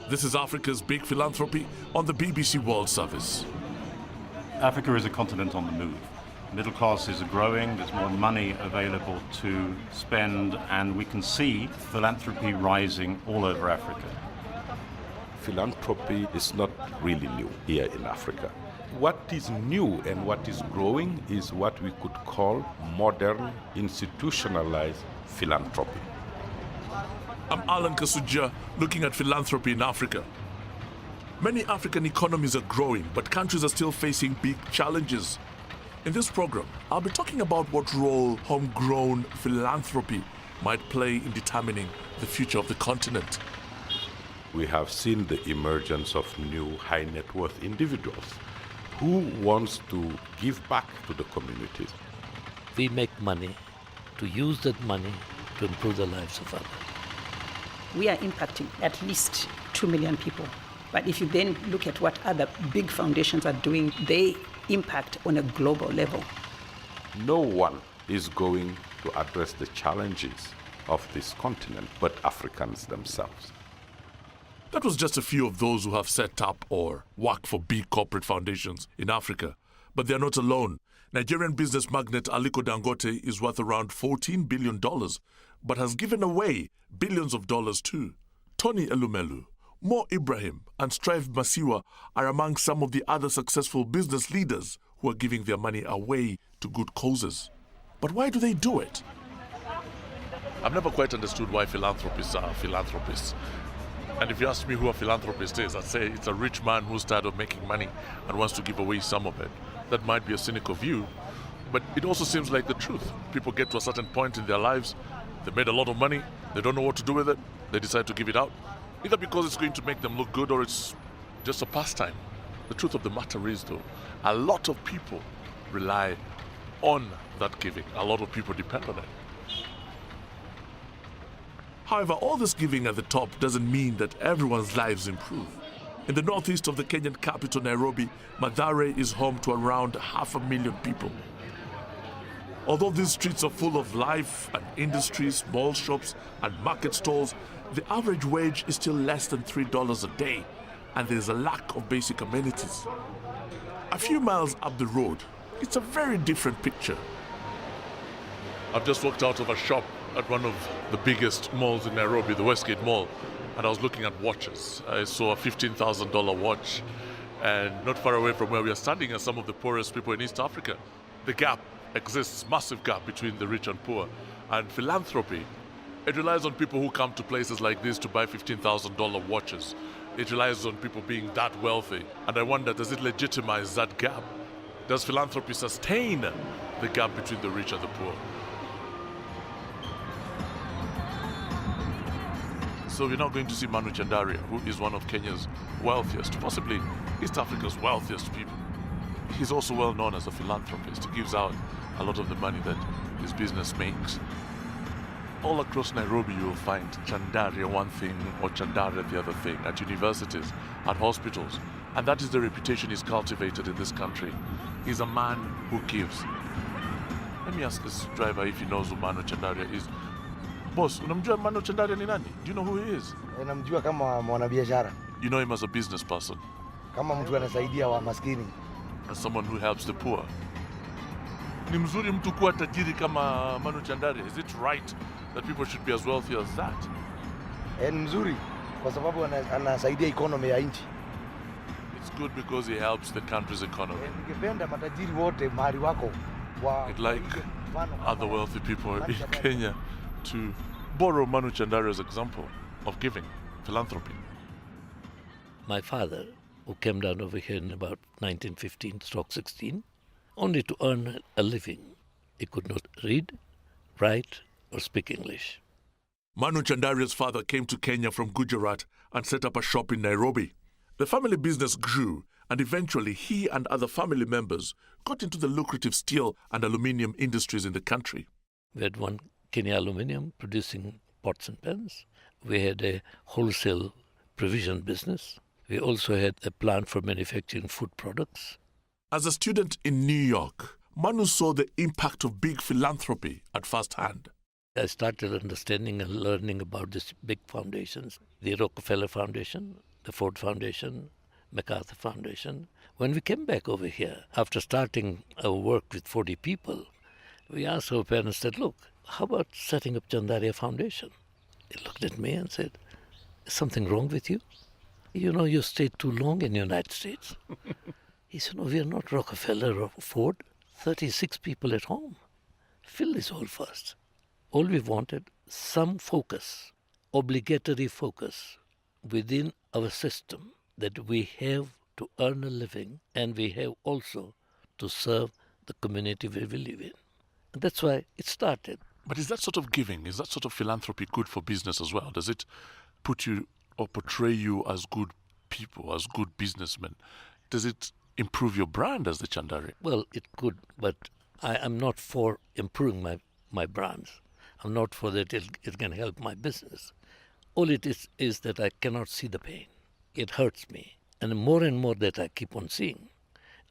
This is Africa's Big Philanthropy on the BBC World Service. Africa is a continent on the move. Middle classes are growing, there's more money available to spend, and we can see philanthropy rising all over Africa. Philanthropy is not really new here in Africa. What is new and what is growing is what we could call modern, institutionalized philanthropy. I'm Alan Kasuja, looking at philanthropy in Africa. Many African economies are growing, but countries are still facing big challenges. In this program, I'll be talking about what role homegrown philanthropy might play in determining the future of the continent. We have seen the emergence of new high net worth individuals who wants to give back to the communities. We make money to use that money to improve the lives of others. We are impacting at least 2 million people. But if you then look at what other big foundations are doing, they impact on a global level. No one is going to address the challenges of this continent but Africans themselves. That was just a few of those who have set up or work for big corporate foundations in Africa. But they're not alone. Nigerian business magnate Aliko Dangote is worth around $14 billion, but has given away billions of dollars too. Tony Elumelu, Mo Ibrahim and Strive Masiyiwa are among some of the other successful business leaders who are giving their money away to good causes. But why do they do it? I've never quite understood why philanthropists are philanthropists. And if you ask me who a philanthropist is, I'd say it's a rich man who's tired of making money and wants to give away some of it. That might be a cynical view, but it also seems like the truth. People get to a certain point in their lives, they made a lot of money, they don't know what to do with it, they decide to give it out. Either because it's going to make them look good or it's just a pastime. The truth of the matter is, though, a lot of people rely on that giving. A lot of people depend on it. However, all this giving at the top doesn't mean that everyone's lives improve. In the northeast of the Kenyan capital, Nairobi, Mathare is home to around 500,000 people. Although these streets are full of life and industry, small shops and market stalls, the average wage is still less than $3 a day, and there's a lack of basic amenities. A few miles up the road, it's a very different picture. I've just walked out of a shop at one of the biggest malls in Nairobi, the Westgate Mall, and I was looking at watches. I saw a $15,000 watch, and not far away from where we are standing are some of the poorest people in East Africa. The gap exists, massive gap between the rich and poor. And philanthropy, it relies on people who come to places like this to buy $15,000 watches. It relies on people being that wealthy. And I wonder, does it legitimize that gap? Does philanthropy sustain the gap between the rich and the poor? So we're now going to see Manu Chandaria, who is one of Kenya's wealthiest, possibly East Africa's wealthiest people. He's also well known as a philanthropist. He gives out a lot of the money that his business makes. All across Nairobi you will find Chandaria one thing or Chandaria the other thing, at universities, at hospitals. And that is the reputation he's cultivated in this country. He's a man who gives. Let me ask this driver if he knows who Manu Chandaria is. Boss, unamjua Manu Chandaria ni nani? Do you know who he is? Namjua kama mwanabiashara. You know him as a business person? Kama mtu anasaidia wa maskini. As someone who helps the poor. Ni mzuri mtu kuwa tajiri kama Manu Chandaria. Is it right that people should be as wealthy as that? Ni mzuri kwa sababu anasaidia economy ya nchi. It's good because he helps the country's economy. Ningependa matajiri wote mahali wako wa I'd like other wealthy people in Kenya to borrow Manu Chandaria's example of giving, philanthropy. My father, who came down over here in about 1915-16, only to earn a living. He could not read, write, or speak English. Manu Chandaria's father came to Kenya from Gujarat and set up a shop in Nairobi. The family business grew, and eventually he and other family members got into the lucrative steel and aluminium industries in the country. We had one Kenya Aluminium producing pots and pans. We had a wholesale provision business. We also had a plant for manufacturing food products. As a student in New York, Manu saw the impact of big philanthropy at first hand. I started understanding and learning about these big foundations, the Rockefeller Foundation, the Ford Foundation, MacArthur Foundation. When we came back over here, after starting our work with 40 people, we asked our parents, said, look, how about setting up Chandaria Foundation? He looked at me and said, is something wrong with you? You know, you stayed too long in the United States. He said, no, we are not Rockefeller or Ford. 36 people at home. Fill this hole first. All we wanted, some focus, obligatory focus within our system that we have to earn a living and we have also to serve the community where we live in. And that's why it started. But is that sort of giving, is that sort of philanthropy good for business as well? Does it put you or portray you as good people, as good businessmen? Does it improve your brand as the Chandari? Well, it could, but I am not for improving my brands. I'm not for that it can help my business. All it is that I cannot see the pain. It hurts me. And more that I keep on seeing,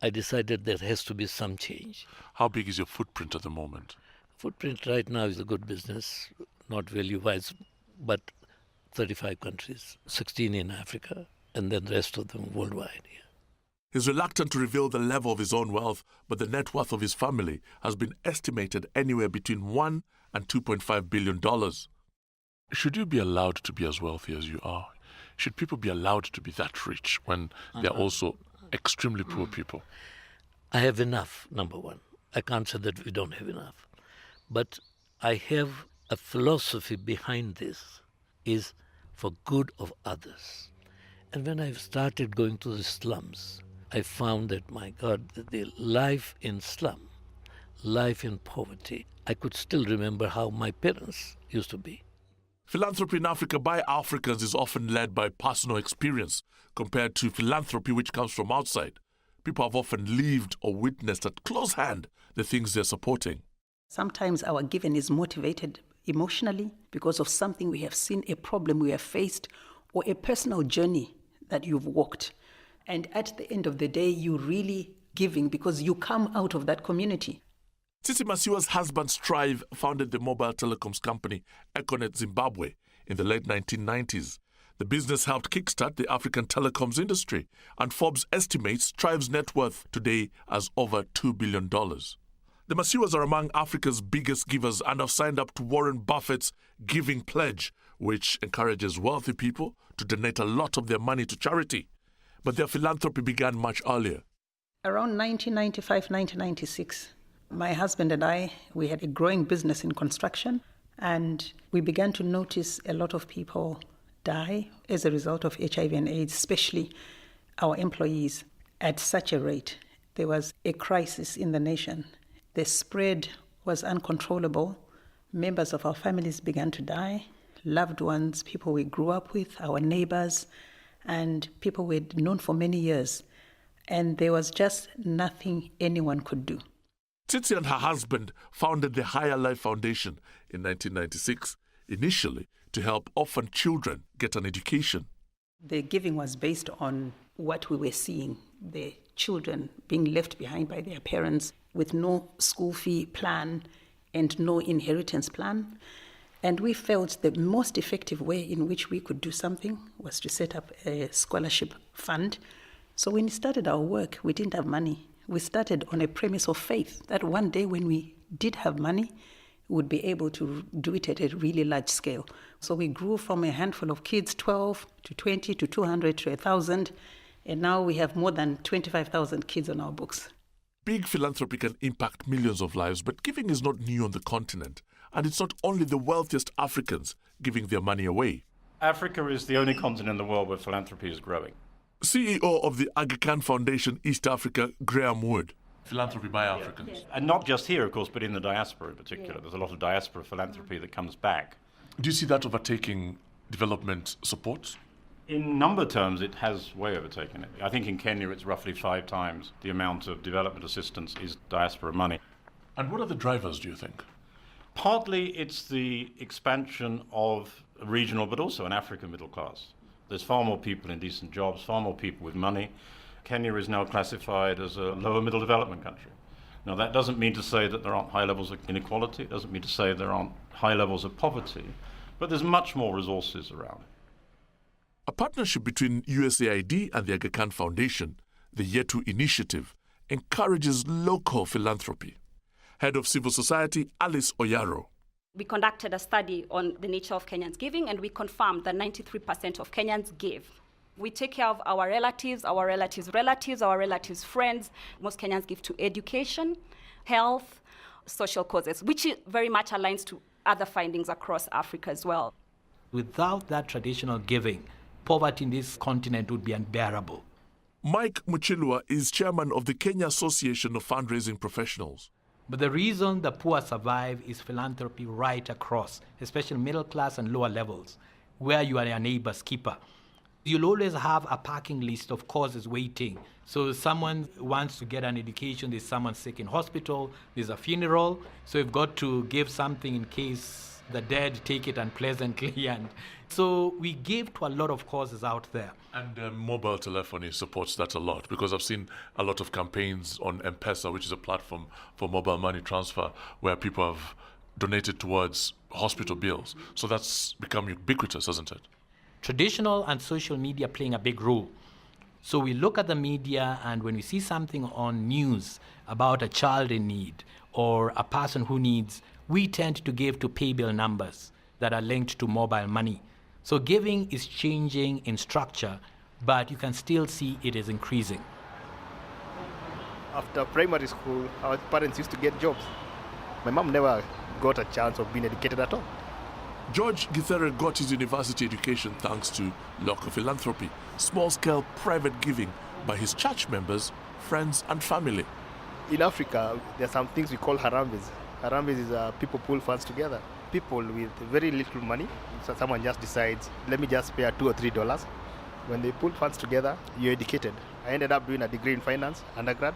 I decided there has to be some change. How big is your footprint at the moment? Footprint right now is a good business, not value-wise, but 35 countries, 16 in Africa, and then the rest of them worldwide. Yeah. He's reluctant to reveal the level of his own wealth, but the net worth of his family has been estimated anywhere between $1 and $2.5 billion. Should you be allowed to be as wealthy as you are? Should people be allowed to be that rich when they're also extremely poor people? I have enough, number one. I can't say that we don't have enough. But I have a philosophy behind this, is for good of others. And when I started going to the slums, I found that, my God, the life in slum, life in poverty, I could still remember how my parents used to be. Philanthropy in Africa by Africans is often led by personal experience compared to philanthropy which comes from outside. People have often lived or witnessed at close hand the things they're supporting. Sometimes our giving is motivated emotionally because of something we have seen, a problem we have faced, or a personal journey that you've walked. And at the end of the day, you're really giving because you come out of that community. Tsitsi Masiyiwa's husband Strive founded the mobile telecoms company Econet Zimbabwe in the late 1990s. The business helped kickstart the African telecoms industry, and Forbes estimates Strive's net worth today as over $2 billion. The Masiyiwas are among Africa's biggest givers and have signed up to Warren Buffett's Giving Pledge, which encourages wealthy people to donate a lot of their money to charity. But their philanthropy began much earlier. Around 1995, 1996, my husband and I, we had a growing business in construction, and we began to notice a lot of people die as a result of HIV and AIDS, especially our employees, at such a rate. There was a crisis in the nation. The spread was uncontrollable. Members of our families began to die, loved ones, people we grew up with, our neighbors, and people we had known for many years. And there was just nothing anyone could do. Tsitsi and her husband founded the Higher Life Foundation in 1996, initially to help orphan children get an education. The giving was based on what we were seeing, the children being left behind by their parents with no school fee plan and no inheritance plan. And we felt the most effective way in which we could do something was to set up a scholarship fund. So when we started our work, we didn't have money. We started on a premise of faith that one day when we did have money, we would be able to do it at a really large scale. So we grew from a handful of kids, 12 to 20 to 200 to 1,000, and now we have more than 25,000 kids on our books. Big philanthropy can impact millions of lives, but giving is not new on the continent. And it's not only the wealthiest Africans giving their money away. Africa is the only continent in the world where philanthropy is growing. CEO of the Aga Khan Foundation East Africa, Graham Wood. Philanthropy by Africans. And not just here, of course, but in the diaspora in particular. There's a lot of diaspora philanthropy that comes back. Do you see that overtaking development support? In number terms, it has way overtaken it. I think in Kenya it's roughly 5 times the amount of development assistance is diaspora money. And what are the drivers, do you think? Partly it's the expansion of a regional but also an African middle class. There's far more people in decent jobs, far more people with money. Kenya is now classified as a lower middle development country. Now that doesn't mean to say that there aren't high levels of inequality, it doesn't mean to say there aren't high levels of poverty, but there's much more resources around. A partnership between USAID and the Aga Khan Foundation, the Yetu Initiative, encourages local philanthropy. Head of Civil Society, Alice Oyaro. We conducted a study on the nature of Kenyans' giving, and we confirmed that 93% of Kenyans give. We take care of our relatives' friends. Most Kenyans give to education, health, social causes, which very much aligns to other findings across Africa as well. Without that traditional giving, poverty in this continent would be unbearable. Mike Muchilwa is chairman of the Kenya Association of Fundraising Professionals. But the reason the poor survive is philanthropy right across, especially middle class and lower levels, where you are a neighbor's keeper. You'll always have a parking list of causes waiting. So someone wants to get an education, there's someone sick in hospital, there's a funeral, so you've got to give something in case the dead take it unpleasantly. And so we give to a lot of causes out there. And mobile telephony supports that a lot, because I've seen a lot of campaigns on M-Pesa, which is a platform for mobile money transfer, where people have donated towards hospital bills. So that's become ubiquitous, hasn't it? Traditional and social media playing a big role. So we look at the media, and when we see something on news about a child in need or a person who needs, we tend to give to pay bill numbers that are linked to mobile money. So giving is changing in structure, but you can still see it is increasing. After primary school, our parents used to get jobs. My mom never got a chance of being educated at all. George Githere got his university education thanks to local philanthropy, small-scale private giving by his church members, friends and family. In Africa, there are some things we call harambes. Harambes is people pull funds together. People with very little money, so someone just decides, let me just spare $2 or $3. When they pull funds together, you're educated. I ended up doing a degree in finance, undergrad.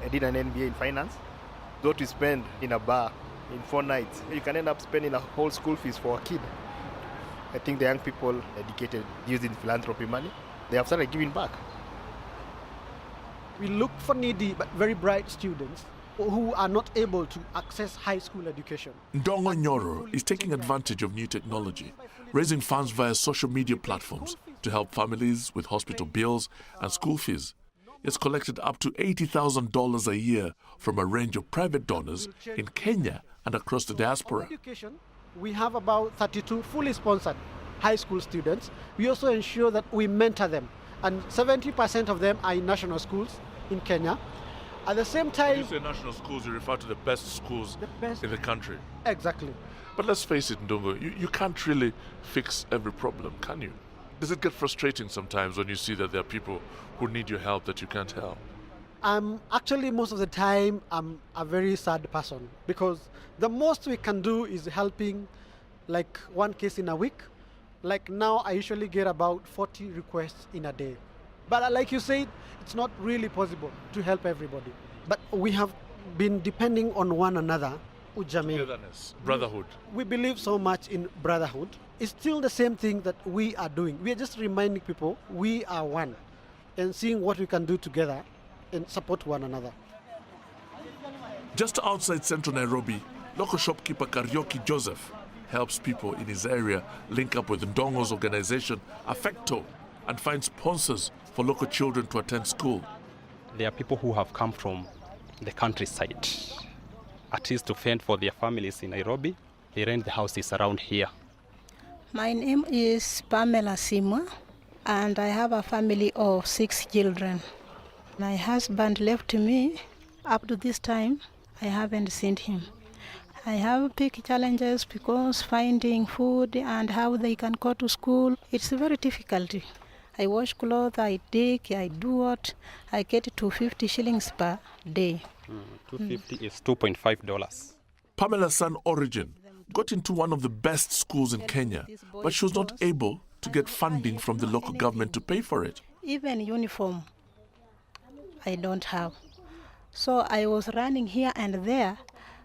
I did an MBA in finance. What we spend in a bar in 4 nights, you can end up spending a whole school fees for a kid. I think the young people educated using philanthropy money, they have started giving back. We look for needy but very bright students who are not able to access high school education. Ndongo Nyoro is taking advantage of new technology, raising funds via social media platforms to help families with hospital bills and school fees. It's collected up to $80,000 a year from a range of private donors in Kenya and across the diaspora. We have about 32 fully sponsored high school students. We also ensure that we mentor them, and 70% of them are in national schools in Kenya. At the same time... When you say national schools, you refer to the best schools in the country. Exactly. But let's face it, Ndongo, you can't really fix every problem, can you? Does it get frustrating sometimes when you see that there are people who need your help that you can't help? Actually, most of the time, I'm a very sad person, because the most we can do is helping like one case in a week. Like now, I usually get about 40 requests in a day. But like you said, it's not really possible to help everybody. But we have been depending on one another. Togetherness, brotherhood. We believe so much in brotherhood. It's still the same thing that we are doing. We are just reminding people we are one and seeing what we can do together and support one another. Just outside central Nairobi, local shopkeeper Karioki Joseph helps people in his area link up with Ndongo's organization, Affecto, and find sponsors for local children to attend school. There are people who have come from the countryside, at least to fend for their families in Nairobi. They rent the houses around here. My name is Pamela Simwa, and I have a family of 6 children. My husband left me. Up to this time, I haven't seen him. I have big challenges because finding food and how they can go to school, it's very difficult. I wash clothes, I dig, I do what, I get 250 shillings per day. 250 is $2.5. Pamela's son Origin got into one of the best schools in Kenya, but she was not able to get funding from the local government to pay for it. Even uniform, I don't have. So I was running here and there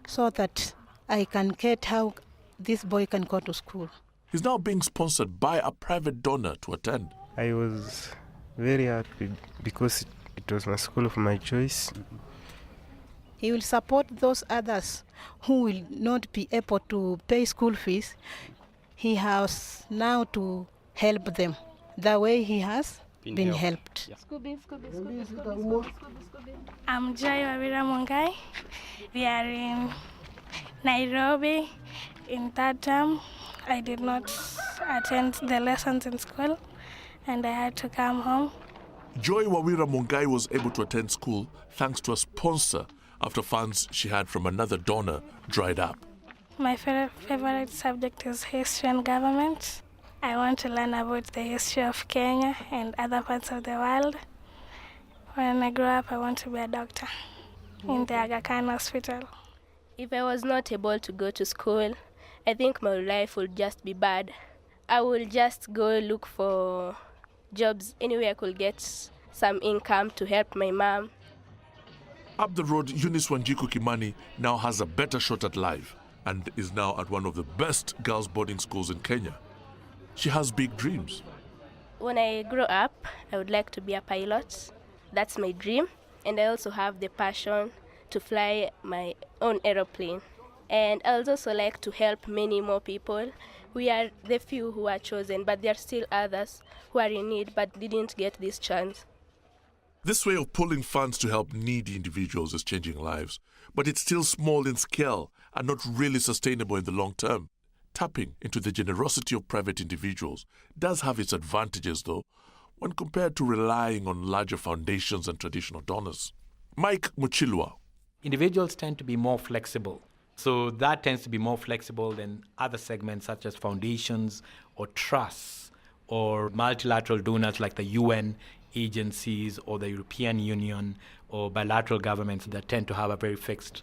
so that I can get how this boy can go to school. He's now being sponsored by a private donor to attend. I was very happy because it was my school of my choice. He will support those others who will not be able to pay school fees. He has now to help them the way he has been helped. Yeah. I'm Joy Wawira Mungai. We are in Nairobi in third term. I did not attend the lessons in school and I had to come home. Joy Wawira Mungai was able to attend school thanks to a sponsor after funds she had from another donor dried up. My favorite subject is history and government. I want to learn about the history of Kenya and other parts of the world. When I grow up, I want to be a doctor in the Aga Khan Hospital. If I was not able to go to school, I think my life would just be bad. I will just go look for jobs anywhere I could get some income to help my mom. Up the road, Eunice Wanjiku Kimani now has a better shot at life and is now at one of the best girls' boarding schools in Kenya. She has big dreams. When I grow up, I would like to be a pilot. That's my dream. And I also have the passion to fly my own aeroplane. And I would also like to help many more people. We are the few who are chosen, but there are still others who are in need but didn't get this chance. This way of pulling funds to help needy individuals is changing lives, but it's still small in scale and not really sustainable in the long term. Tapping into the generosity of private individuals does have its advantages, though, when compared to relying on larger foundations and traditional donors. Mike Muchilwa. Individuals tend to be more flexible. So that tends to be more flexible than other segments such as foundations or trusts or multilateral donors like the UN agencies or the European Union or bilateral governments that tend to have a very fixed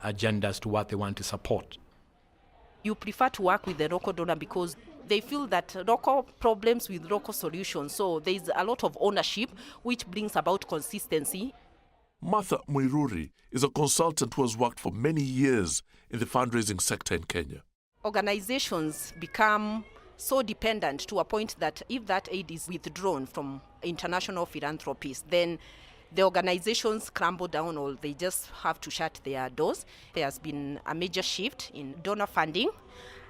agenda as to what they want to support. You prefer to work with the local donor because they feel that local problems with local solutions. So there's a lot of ownership, which brings about consistency. Martha Muiruri is a consultant who has worked for many years in the fundraising sector in Kenya. Organizations become so dependent to a point that if that aid is withdrawn from international philanthropies, then the organizations crumble down or they just have to shut their doors. There has been a major shift in donor funding.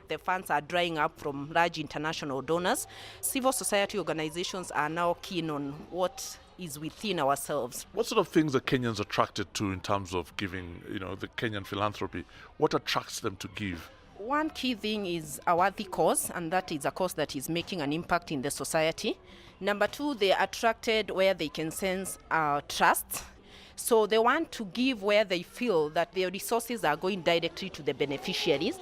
The funds are drying up from large international donors. Civil society organizations are now keen on what is within ourselves. What sort of things are Kenyans attracted to in terms of giving, the Kenyan philanthropy? What attracts them to give? One key thing is a worthy cause, and that is a cause that is making an impact in the society. Number two, they are attracted where they can sense trust. So they want to give where they feel that their resources are going directly to the beneficiaries.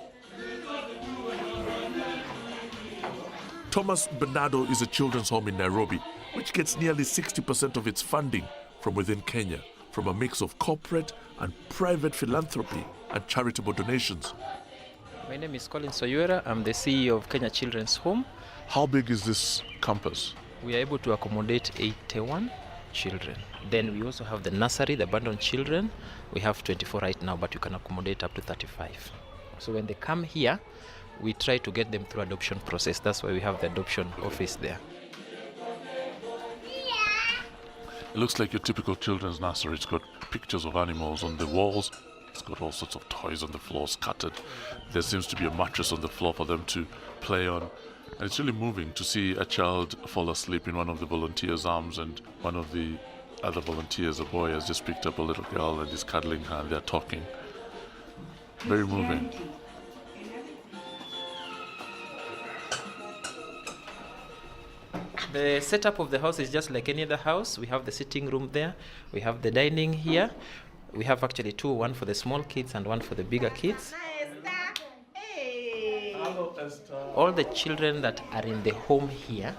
Thomas Bernardo is a children's home in Nairobi, which gets nearly 60% of its funding from within Kenya, from a mix of corporate and private philanthropy and charitable donations. My name is Colin Soyuera. I'm the CEO of Kenya Children's Home. How big is this campus? We are able to accommodate 81 children. Then we also have the nursery, the abandoned children. We have 24 right now, but you can accommodate up to 35. So when they come here, we try to get them through adoption process. That's why we have the adoption office there. It looks like your typical children's nursery. It's got pictures of animals on the walls. It's got all sorts of toys on the floor scattered. There seems to be a mattress on the floor for them to play on. And it's really moving to see a child fall asleep in one of the volunteers' arms, and one of the other volunteers, a boy, has just picked up a little girl and is cuddling her and they're talking. Very moving. The setup of the house is just like any other house. We have the sitting room there. We have the dining here. We have actually two, one for the small kids and one for the bigger kids. All the children that are in the home here,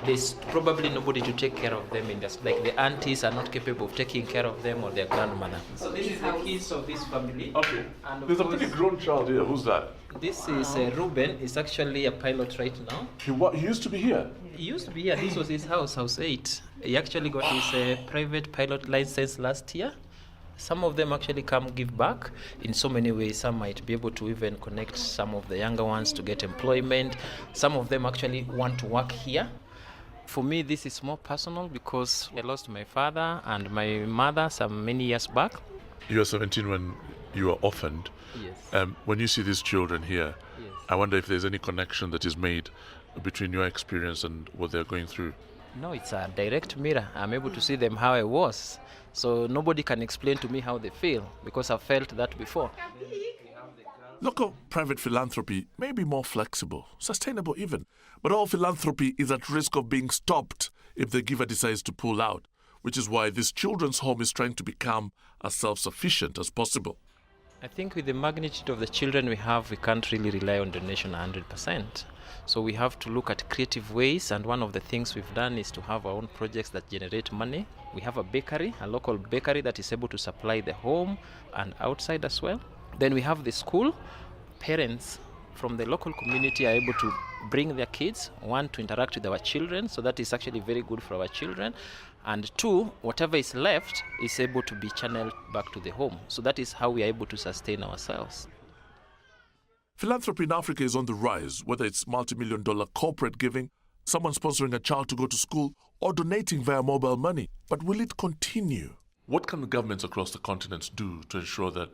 there's probably nobody to take care of them in this. Like the aunties are not capable of taking care of them or their grandmother. So this is the kids of this family. Okay. And there's a pretty grown child here. Who's that? This is Ruben. He's actually a pilot right now. He used to be here? He used to be here. This was his house, House 8. He actually got his private pilot license last year. Some of them actually come give back in so many ways. Some might be able to even connect some of the younger ones to get employment. Some of them actually want to work here. For me, this is more personal because I lost my father and my mother some many years back. You were 17 when you were orphaned. Yes. When you see these children here, yes, I wonder if there's any connection that is made between your experience and what they're going through. No, it's a direct mirror. I'm able to see them how I was. So nobody can explain to me how they feel because I've felt that before. Local private philanthropy may be more flexible, sustainable even, but all philanthropy is at risk of being stopped if the giver decides to pull out, which is why this children's home is trying to become as self-sufficient as possible. I think with the magnitude of the children we have, we can't really rely on donation 100%. So we have to look at creative ways, and one of the things we've done is to have our own projects that generate money. We have a bakery, a local bakery that is able to supply the home and outside as well. Then we have the school. Parents from the local community are able to bring their kids, one, to interact with our children, so that is actually very good for our children. And two, whatever is left is able to be channeled back to the home. So that is how we are able to sustain ourselves. Philanthropy in Africa is on the rise, whether it's multi-million-dollar corporate giving, someone sponsoring a child to go to school, or donating via mobile money. But will it continue? What can governments across the continent do to ensure that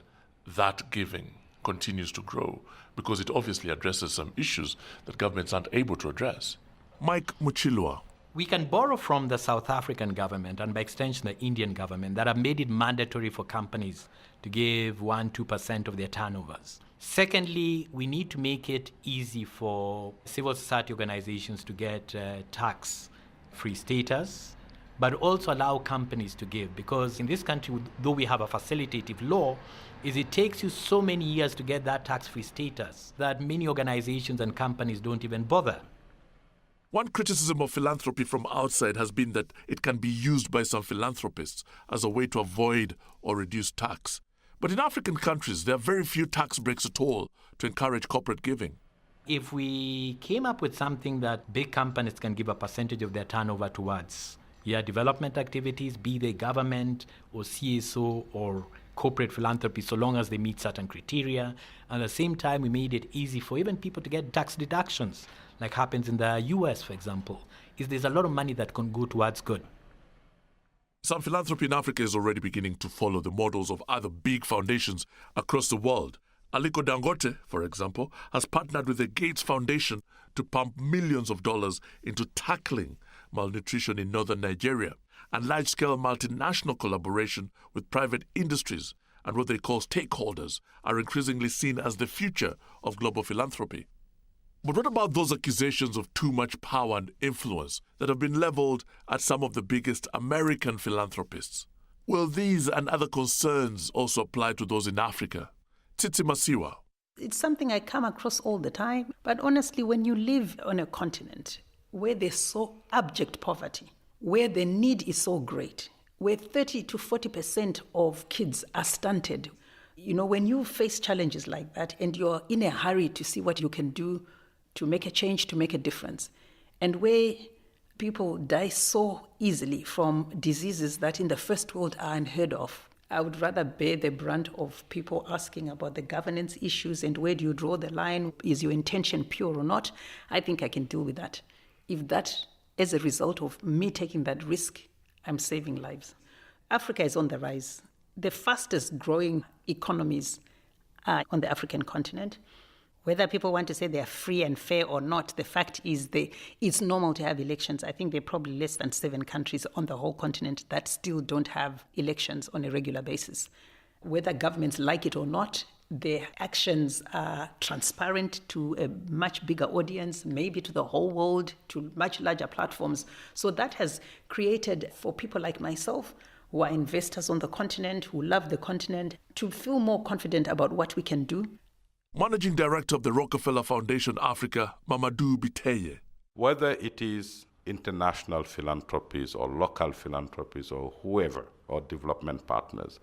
that giving continues to grow? Because it obviously addresses some issues that governments aren't able to address. Mike Muchilwa. We can borrow from the South African government and by extension the Indian government that have made it mandatory for companies to give 1-2% of their turnovers. Secondly, we need to make it easy for civil society organizations to get tax-free status, but also allow companies to give. Because in this country, though we have a facilitative law, it takes you so many years to get that tax-free status that many organizations and companies don't even bother. One criticism of philanthropy from outside has been that it can be used by some philanthropists as a way to avoid or reduce tax. But in African countries, there are very few tax breaks at all to encourage corporate giving. If we came up with something that big companies can give a percentage of their turnover towards, development activities, be they government or CSO or corporate philanthropy, so long as they meet certain criteria. And at the same time, we made it easy for even people to get tax deductions, like happens in the US, for example. There's a lot of money that can go towards good. Some philanthropy in Africa is already beginning to follow the models of other big foundations across the world. Aliko Dangote, for example, has partnered with the Gates Foundation to pump millions of dollars into tackling malnutrition in northern Nigeria, and large-scale multinational collaboration with private industries and what they call stakeholders are increasingly seen as the future of global philanthropy. But what about those accusations of too much power and influence that have been leveled at some of the biggest American philanthropists? Will these and other concerns also apply to those in Africa? Tsitsi Masiyiwa. It's something I come across all the time. But honestly, when you live on a continent where there's so abject poverty, where the need is so great, where 30 to 40% of kids are stunted, when you face challenges like that and you're in a hurry to see what you can do to make a change, to make a difference, and where people die so easily from diseases that in the first world are unheard of, I would rather bear the brunt of people asking about the governance issues and where do you draw the line, is your intention pure or not? I think I can deal with that. If that, as a result of me taking that risk, I'm saving lives. Africa is on the rise. The fastest growing economies are on the African continent. Whether people want to say they're free and fair or not, the fact is it's normal to have elections. I think there are probably less than 7 countries on the whole continent that still don't have elections on a regular basis. Whether governments like it or not, their actions are transparent to a much bigger audience, maybe to the whole world, to much larger platforms. So that has created, for people like myself, who are investors on the continent, who love the continent, to feel more confident about what we can do. Managing Director of the Rockefeller Foundation Africa, Mamadou Biteye. Whether it is international philanthropies or local philanthropies or whoever, or development partners,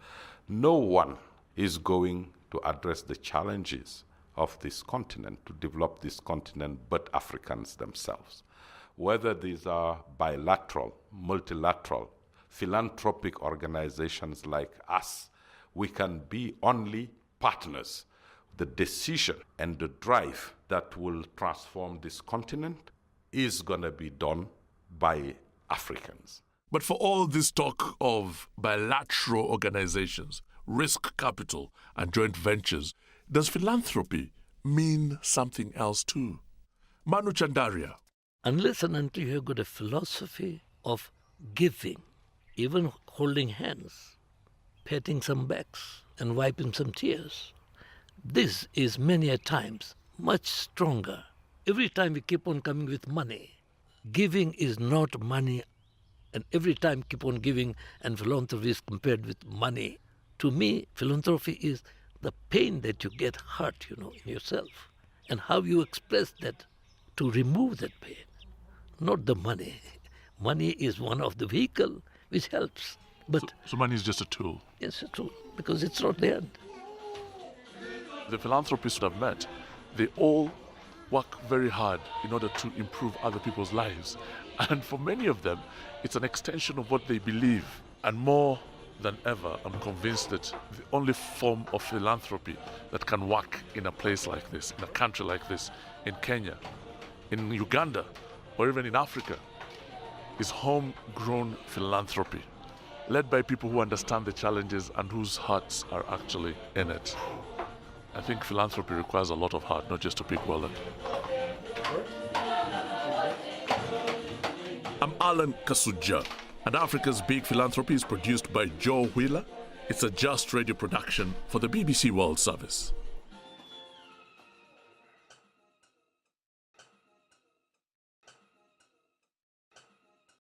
no one is going to address the challenges of this continent, to develop this continent, but Africans themselves. Whether these are bilateral, multilateral, philanthropic organizations like us, we can be only partners. The decision and the drive that will transform this continent is going to be done by Africans. But for all this talk of bilateral organizations, risk capital, and joint ventures, does philanthropy mean something else too. Manu Chandaria. Unless and until you have got a philosophy of giving, even holding hands, patting some backs and wiping some tears, this is many a times much stronger. Every time we keep on coming with money, giving is not money, and every time keep on giving, and philanthropy is compared with money. To me, philanthropy is the pain that you get hurt, in yourself, and how you express that to remove that pain, not the money. Money is one of the vehicle which helps. But so money is just a tool? Yes, a tool, because it's not the end. The philanthropists I've met, they all work very hard in order to improve other people's lives. And for many of them, it's an extension of what they believe. And more than ever, I'm convinced that the only form of philanthropy that can work in a place like this, in a country like this, in Kenya, in Uganda, or even in Africa, is homegrown philanthropy, led by people who understand the challenges and whose hearts are actually in it. I think philanthropy requires a lot of heart, not just a big wallet. I'm Alan Kasuja, and Africa's Big Philanthropy is produced by Joe Wheeler. It's a Just Radio production for the BBC World Service.